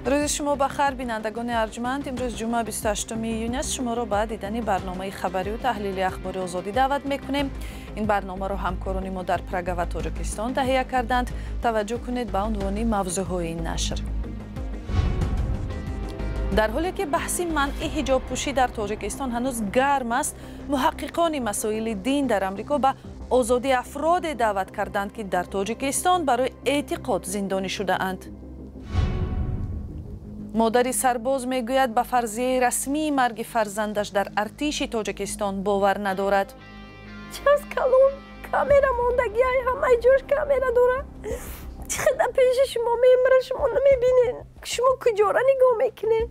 روز شما بخیر بینندگان ارجمند. امروز جمعه 28 ایون است. شما را به دیدن برنامه خبری و تحلیلی اخبار آزادی دعوت میکنیم. این برنامه را همکاران ما در پراگ و تاجیکستان تهیه کردند. توجه کنید به عنوان موضوعهای این نشر. در حالی که بحث منع حجاب پوشی در تاجیکستان هنوز گرم است، محققان مسائل دین در آمریکا به آزادی افراد دعوت کردند که در تاجیکستان برای اعتقاد زندانی شده اند. مادری سرباز میگوید به فرضیه رسمی مرگ فرزندش در ارتش تاجیکستان باور ندارد. چقدر کلون کامera موندگی های همه جوش کامera داره. چقدر پیش شما میمره شما نمیبینین. شما کجا را نگاه میکنین؟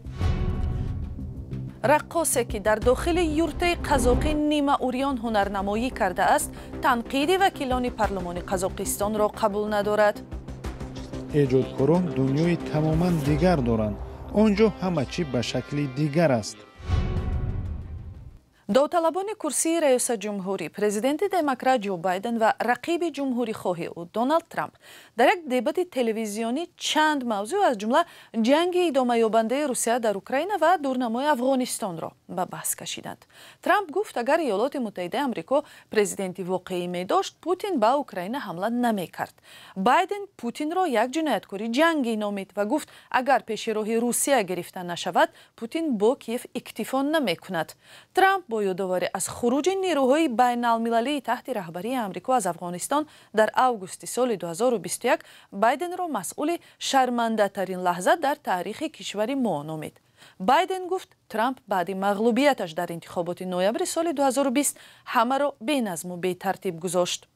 رقاصی که در داخل یورت قزاقی نیمه اوریان هنرنمایی کرده است، تنقید وکیلان پارلمان قزاقستان را قبول ندارد. ایجادکاران دنیای تماما دیگر دارند. آنجا همه چی به شکل دیگر است. داوطلبان کرسی رئیس جمهوری پرزیدنت دموکرات جو بایدن و رقیب جمهوری خواه او دونالد ترامپ در یک دبات تلویزیونی چند موضوع از جمله جنگ ادامه یابنده روسیه در اوکراین و دورنمای افغانستان را به بحث کشیدند. ترامپ گفت اگر ایالات متحده آمریکا پرزیدنتی واقعی می داشت، پوتین به اوکراین حمله نمی کرد. بایدن پوتین را یک جنایتکاری جنگی نامید و گفت اگر پیش راه روسیه گرفته نشود، پوتین با کیف اکتفا نمی کند. ترامپ با یادآوری از خروج نیروهای بین المللی تحت رهبری آمریکا از افغانستان در اوگوست سال 2021 بایدن را مسئول شرمنده ترین لحظه در تاریخ کشور ما نامید. بایدن گفت ترامپ بعد مغلوبیتش در انتخابات نوامبر سال 2020 همه را بی‌نظم و بی‌ترتیب گذاشت.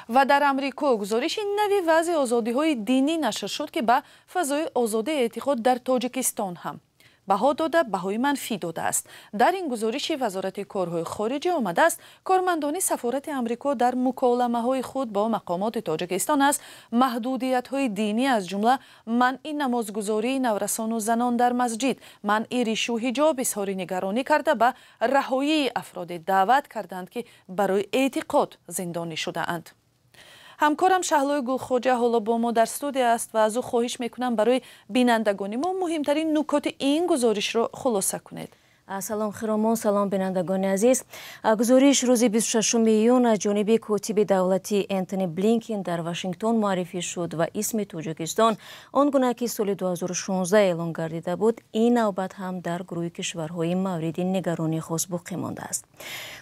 و در آمریکا گزارش نوی وضع آزادی‌های دینی نشر شد که به فضای آزادی اعتقاد در تاجیکستان هم بها داده بهای منفی داده است. در این گزارش وزارت کارهای خارجه آمده است کارمندان سفارت آمریکا در مکالمه‌های خود با مقامات تاجیکستان از محدودیت‌های دینی از جمله منع نمازگزاری نورسان و زنان در مسجد، منع ریش و حجاب اظهار نگرانی کرده به رهایی افراد دعوت کردند که برای اعتقاد زندانی شده اند. همکارم شهلای گلخواجه حالا با ما در استودیو است و از او خواهش میکنم برای بینندگان ما مهمترین نکات این گزارش را خلاصه کنید. سلام خیرامان، سلام بینندگان عزیز. گزارش روز 26 ایون از جانب کاتب دولتی انتونی بلینکن در واشنگتن معرفی شد و اسم تاجیکستان آنگونه که سال 2016 اعلام گردیده بود این نوبت هم در گروه کشورهای مورد نگرانی خاص باقی مانده است.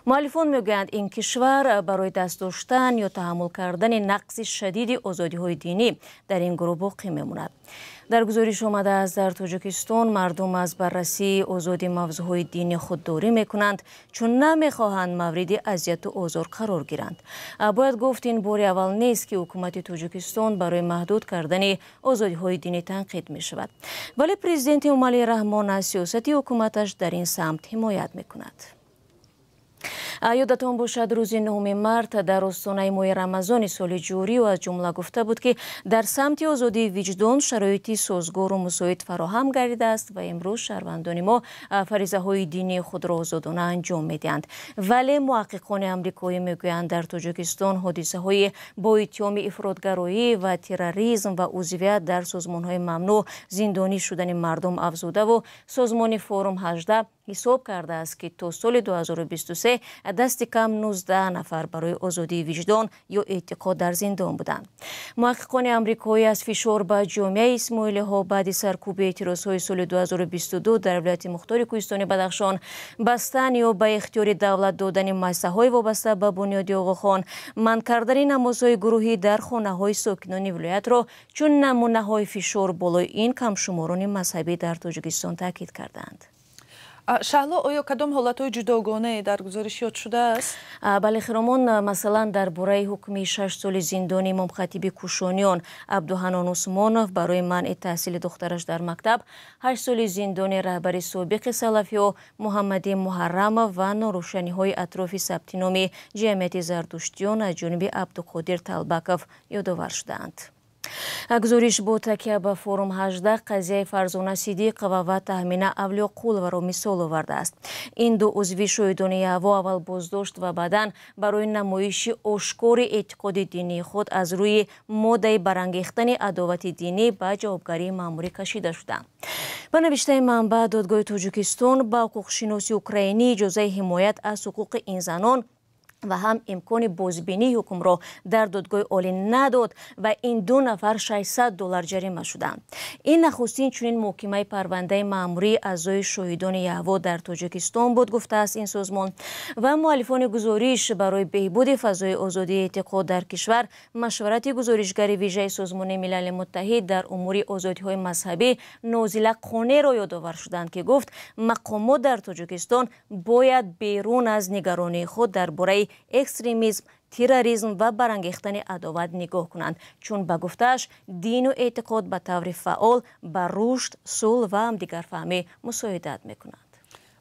مؤلفان میگویند این کشور برای دست داشتن یا تحمل کردن نقص شدید آزادی‌های دینی در این گروه باقی میماند. در گزارش آمده است در تاجیکستان مردم از بررسی آزادی موضوعهای دینی خودداری میکنند چون نمیخواهند مورد اذیت و آزار قرار گیرند. باید گفت این بار اول نیست که حکومت تاجیکستان برای محدود کردن آزادی‌های دینی تنقید می شود، ولی پرزیدنت امالی رحمان از سیاست حکومتش در این سمت حمایت میکند. یادتان باشد روز 9 مارس در آستانه ماه رمضان سال جاری و از جمله گفته بود که در سمت آزادی وجدان شرایط سازگار و مساعد فراهم گردیده است و امروز شهروندان ما فریضه های دینی خود را آزادانه انجام میدهند. ولی محققان آمریکایی میگویند در تاجیکستان حادثه های با اتهام افراطگرایی و تروریسم و عضویت در سازمان های ممنوع زندانی شدن مردم افزوده و سازمان فورم 18 حساب کرده است که تا سال 2023 دست کم 19 نفر برای آزادی وجدان یا اعتقاد در زندان بودند. محققان آمریکایی از فشار به جامعه اسماعیلی ها بعد سرکوب اعتراضهای سال 2022 در ولایت مختار کوهستان بدخشان، بستن یا به اختیار دولت دادن مؤسسه‌های وابسته به بنیاد آقاخان، منع کردن نمازهای گروهی در خانه‌های ساکنان ولایت را چون نمونه‌های فشار بالای این کمشماران مذهبی در تاجیکستان تاکید کردند. شهلا، آیا کدام حالت‌های جداگانه در گزارش یاد شده است؟ بله خیرامان، مثلا درباره حکم 6 سال زندانی امام خطیب کوشانیان عبدالحنان عثمانوف برای منع تحصیل دخترش در مکتب، 8 سال زندان رهبر سابق سلفی محمد محرم و ناروشنی‌های اطراف ثبت نام جمعیت زرتشتیان از جانب عبدالقادر طلبکوف یادآور شدند. гузориш бо такя ба форум 18 қазияи Фарзона Сидиқова ва Таҳмина Авлиоқуловаро мисол овардааст. ин ду узви шоҳидони Яҳво аввал боздошт ва баъдан барои намоиши ошкори эътиқоди динии худ аз рӯи моддаи барангехтани адовати динӣ ба ҷавобгарии маъмурӣ кашида шуданд. ба навиштаи манбаъ додгоҳи Тоҷикистон ба ҳуқуқшиноси украинӣ иҷозаи ҳимоят аз ҳуқуқи ин занон و هم امکان بازبینی حکم را در دادگاه عالی نداد و این 2 نفر $600 جریمه شدند. این نخستین چنین محکمه پرونده مأموری اعضای شاهدان یهوه در تاجیکستان بود گفته است این سازمان و مؤلفان گزارش برای بهبود فضای آزادی اعتقاد در کشور مشورت گزارشگر ویژه سازمان ملل متحد در امور آزادی‌های مذهبی نازله قانع را یادآور شدند که گفت مقامات در تاجیکستان باید بیرون از نگرانی خود درباره اکستریمیسم، تروریسم و برانگیختن عداوت نگاه کنند چون به گفته‌اش دین و اعتقاد به طور فعال به رشد، صلح و همدیگرفهمی مساعدت می‌کنند.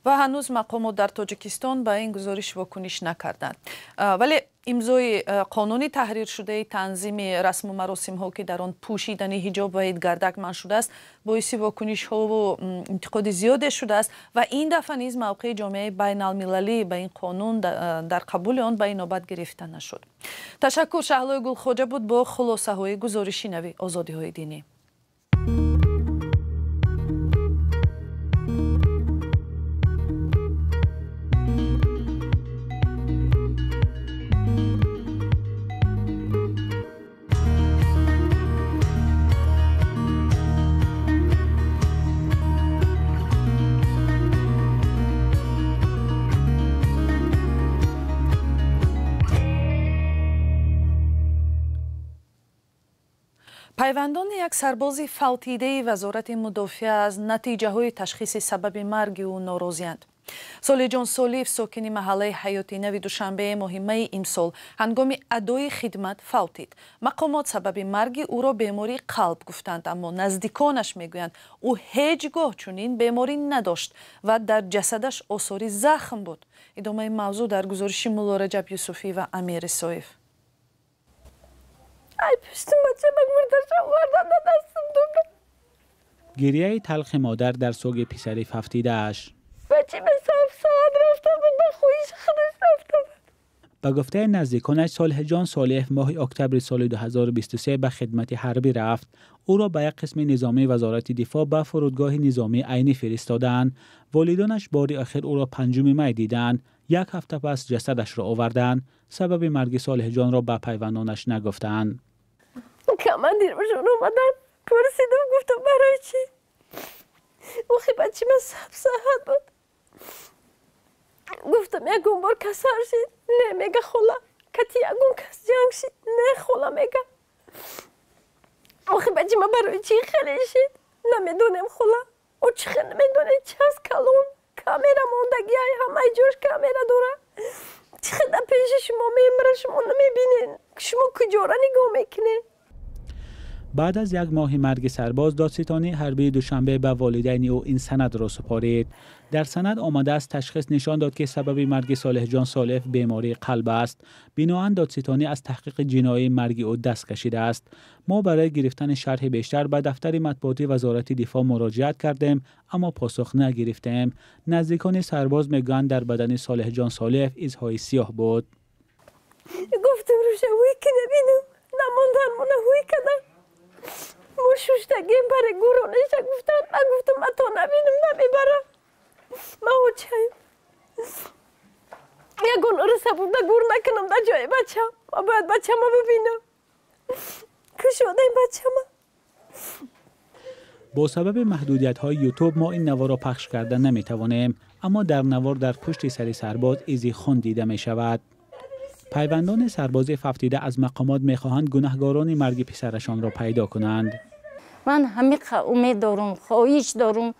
و هنوز مقامات در تاجیکستان به این گزارش واکنش نکردند. ولی امضای قانونی تحریر شده تنظیم رسم و مراسم ها که در آن پوشیدن حجاب و عیدگردک منع شده است باعث واکنش ها و انتقاد زیاد شده است و این دفعه نیز موقع جامعه بین المللی به این قانون در قبول آن به نوبت گرفته نشد. تشکر. شهلا گلخواجه بود با خلاصه های گزارشی نوی آزادی های دینی. پیوندان یک سرباز فوتیده وزارت مدافع از نتیجه های تشخیص سبب مرگ او ناراضی‌اند. صالح جان صالح ساکن محله حیاتی نو دوشنبه مهمه امسال هنگام ادای خدمت فوتید. مقامات سبب مرگ او را بیماری قلب گفتند اما نزدیکانش میگویند او هیچگاه چنین بیماری نداشت و در جسدش آثار زخم بود. ادامه موضوع در گزارش مولا رجب یوسفی و امیر سایف. ای پشتم بچه مردشم وردن دستم دوباره. گریه تلخ مادر در سوگ پسر ففتیده اش. بچه به ساعت رفتم و به خویش خودش رفتم. به گفته نزدیکانش صالح جان صالح ماه اکتبر سال 2023 به خدمت حربی رفت. او را به یک قسم نظامی وزارت دفاع به فرودگاه نظامی عینی فرستادند. والدانش بار آخر او را 5 می دیدند. 1 هفته پس جسدش را آوردند. سبب مرگ صالح جان را به پیوندانش نگفتند. کماندیر بهشون اومدن پرسیدم گفتم برای چی؟ اوخی بچه من صحت بود. گفتم یکون بار کسر شد. نه میگه خلا. کتی یکون کس جنگ شد. نه خلا میگه. اوخی بچه من برای چی خیلی شد؟ نمیدونم خلا. او چی خیلی نمیدونه چه از کلون. کامera موندگی های همه جوش کامera دوره. چی خیلی پیش شما میمره شما نمیبینین. شما کجا را نگاه میکنین؟ بعد از 1 ماه مرگ سرباز دادستانی حربی دوشنبه به والدین او این سند را سپارید. در سند آمده است تشخیص نشان داد که سبب مرگ صالح جان صالح بیماری قلب است. بنابراین دادستانی از تحقیق جنایی مرگ او دست کشیده است. ما برای گرفتن شرح بیشتر به دفتر مطبوعاتی وزارت دفاع مراجعت کردیم اما پاسخ نگرفتیم. نزدیکان سرباز میگویند در بدن صالح جان صالح izهای سیاه بود. گفتم روش هوی که نبینم نماندن منو هوی کردن. شوشتگیم برای گورانش گفتن من گفتم من تا نبینم نمیبرم من چایم یکون رو سبوده گور نکنم در جای بچه ما باید بچه ما ببینم که شده این بچه ما. با سبب محدودیت های یوتیوب ما این نوار را پخش کردن نمیتوانیم اما در نوار در پشت سر سرباز ایزی خون دیده می شود. پیوندان سرباز ففتیده از مقامات میخواهند گناهکاران مرگ پسرشان را پیدا کنند. من همه امید دارم، خواهش دارم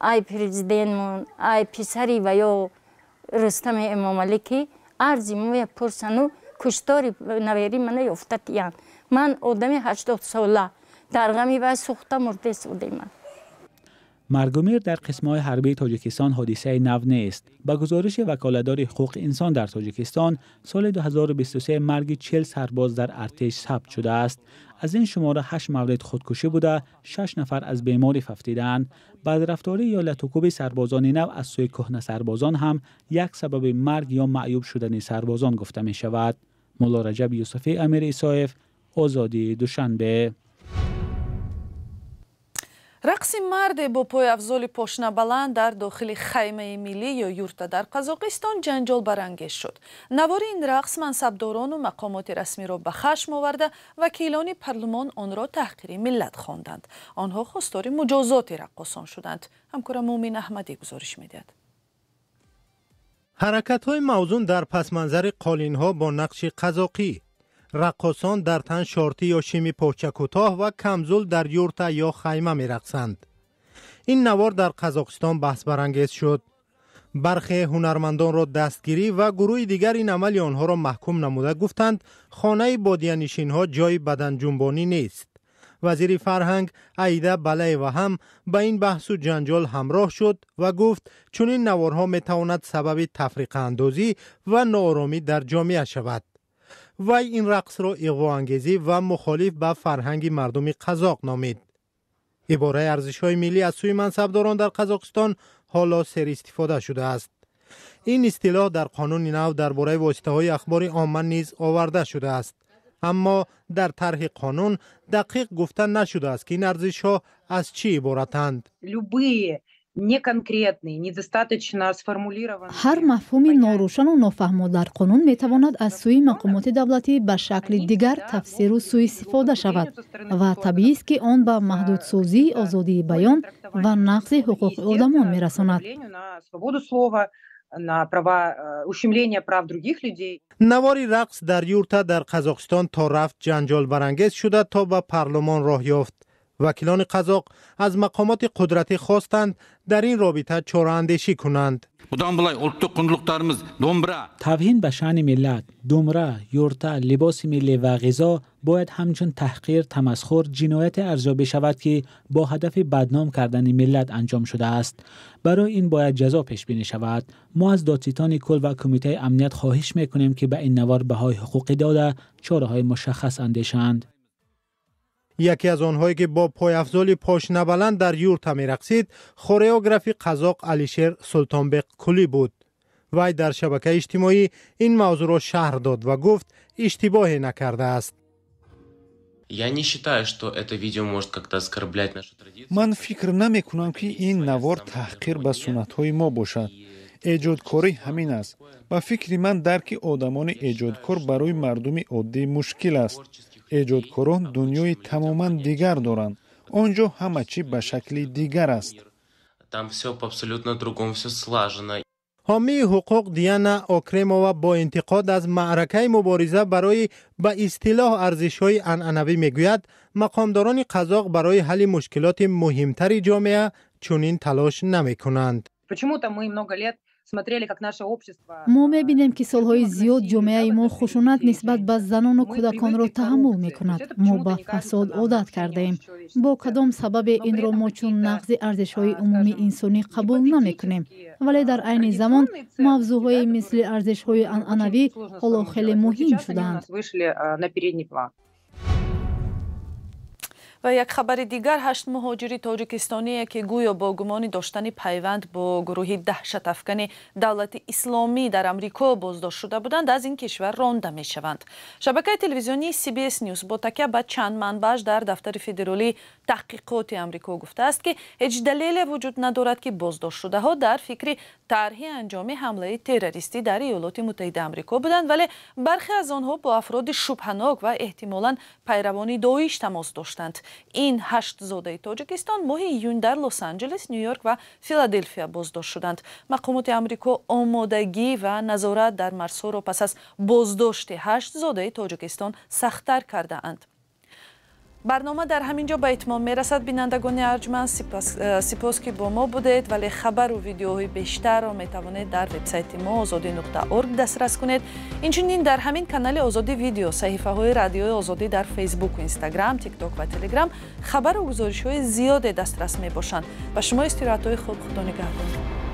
ای پرزیدنتمون، ای پسری و یا رستم امام علی که ارزی موی پرسنو کشتاری نویری من یافتتیان. من آدم 80 ساله در غمی و سوخته مرده سوده من. مرگ و میر در قسمت‌های حربی تاجیکستان حادثه نو نیست. با گزارش وکالتدار حقوق انسان در تاجیکستان، سال 2023 مرگ 40 سرباز در ارتش ثبت شده است. از این شماره 8 مورد خودکشی بوده، 6 نفر از بیماری ففتیدند. بدرفتاری یا لطوکوب سربازان نو از سوی کهنه سربازان هم یک سبب مرگ یا معیوب شدن سربازان گفته می شود. مولا رجب یوسفی امیر ایسایف، آزادی دوشنبه. رقص مرد با پای افضال پاشنه بلند در داخل خیمه ملی یا یورتا در قزاقستان جنجال برانگیز شد. نوار این رقص منصبداران و مقامات رسمی را به خشم آورده، وکیلان پارلمان آن را تحقیر ملت خواندند. آنها خواستار مجازات رقاصان شدند. همکارم مومن احمدی گزارش می‌دهد. حرکت‌های موزون در پس منظر قالین‌ها با نقش قزاقی. رقاصان در تن شارتی یا شیمی پوچه کوتاه و کمزول در یورتا یا خیمه می رقصند. این نوار در قزاقستان بحث برانگیز شد. برخی هنرمندان را دستگیری و گروه دیگر این عمل آنها را محکوم نموده گفتند خانه بادیه‌نشین‌ها جای بدن جنبانی نیست. وزیر فرهنگ عایده بلای و هم به این بحث و جنجال همراه شد و گفت چون این نوارها می تواند سبب تفریق اندازی و ناآرامی در جامعه شود. وی این رقص را اغواانگیزی و مخالف به فرهنگ مردم قزاق نامید. عباره ارزش‌های ملی از سوی منصبداران در قزاقستان حالا سر استفاده شده است. این اصطلاح در قانون نو درباره واسطه‌های اخبار عامه نیز آورده شده است. اما در طرح قانون دقیق گفته نشده است که این ارزش‌ها از چی عبارتند. هر مفهوم ناروشن و نافهمو در قانون میتواند از سوی مقامات دولتی به شکل دیگر تفسیر و سوء استفاده شود و طبیعی است که آن به محدودسازی آزادی بیان و نقض حقوق آدمان میرساند. نواری رقص در یورتا در قزاقستان تا رفت جنجال برانگیز شده تا به پارلمان راه یافت. وکیلان قزاق از مقامات قدرتی خواستند در این رابطه چاره‌اندیشی کنند. توهین به شأن ملت، دومره، یورتا، لباس ملی و غذا باید همچون تحقیر، تمسخر، جنایت ارزیابی شود که با هدف بدنام کردن ملت انجام شده است. برای این باید جزا پیش بینی شود. ما از دادستان کل و کمیته امنیت خواهش میکنیم که به این نوار بهای حقوقی داده چاره‌های مشخص اندیشند. یکی از آنهایی که با پای افضال پاشنه بلند در یورتا می رقصید خورئوگراف قزاق علیشیر سلطانبک کلی بود. وی در شبکه اجتماعی این موضوع را شرح داد و گفت اشتباهی نکرده است. من فکر نمی کنم که این نوار تحقیر به سنت های ما باشد. ایجادکاری همین است. با فکر من درک آدمان ایجادکار برای مردم عادی مشکل است. ایجادکاران دنیای تماما دیگر دارند. آنجا همه چی به شکل دیگر است. حامی حقوق دیانا آکریمووا با انتقاد از معرکه مبارزه برای به اصطلاح ارزش‌های عنعنوی میگوید مقامداران قزاق برای حل مشکلات مهمتری جامعه چنین تلاش نمی‌کنند. ما می‌بینیم که سالهای زیاد جامعه ما خشونت نسبت به زنان و کودکان را تحمل می‌کند. ما به فساد عادت کردیم. با کدام سبب این را ما چون نقض ارزش‌های عمومی انسانی قبول نمی‌کنیم. ولی در عین زمان موضوع‌های مثل ارزش‌های عنعنوی حالا خیلی مهم شدند. و یک خبر دیگر 8 مهاجری تاجیکستانی که گویا با گمان داشتن پیوند با گروه دهشت افکن دولت اسلامی در امریکا بازداشت شده بودند از این کشور رانده می شوند. شبکه تلویزیونی CBS نیوز با تکیه به چند منبع در دفتر فدرالی تحقیقات امریکا گفته است که هیچ دلیلی وجود ندارد که بازداشت شده ها در فکر طرح انجام حمله تروریستی در ایالات متحده آمریکا بودند، ولی برخی از آنها با افراد شبهه‌ناک و احتمالاً پیروان داعش تماس داشتند. این 8 زاده تاجیکستان ماه ایون در لس آنجلس، نیویورک و فیلادلفیا بازداشت شدند. مقامات آمریکا آمادگی و نظارت در مرزها را پس از بازداشت 8 زاده تاجیکستان سخت‌تر کرده اند. برنامه در همینجا به اتمام میرسد. بینندگان ارجمند سپاس که با ما بودید، ولی خبر و ویدیوهای بیشتر را میتوانید در وبسایت ما azadi.org دسترس کنید. اینچنین در همین کانال آزادی ویدیو، صحیفه های رادیوی آزادی در فیسبوک و اینستاگرام، تیک تاک و تلگرام خبر و گزارش های زیاد دسترس می باشند. و شما استراحت های خوب، خدا نگهدار.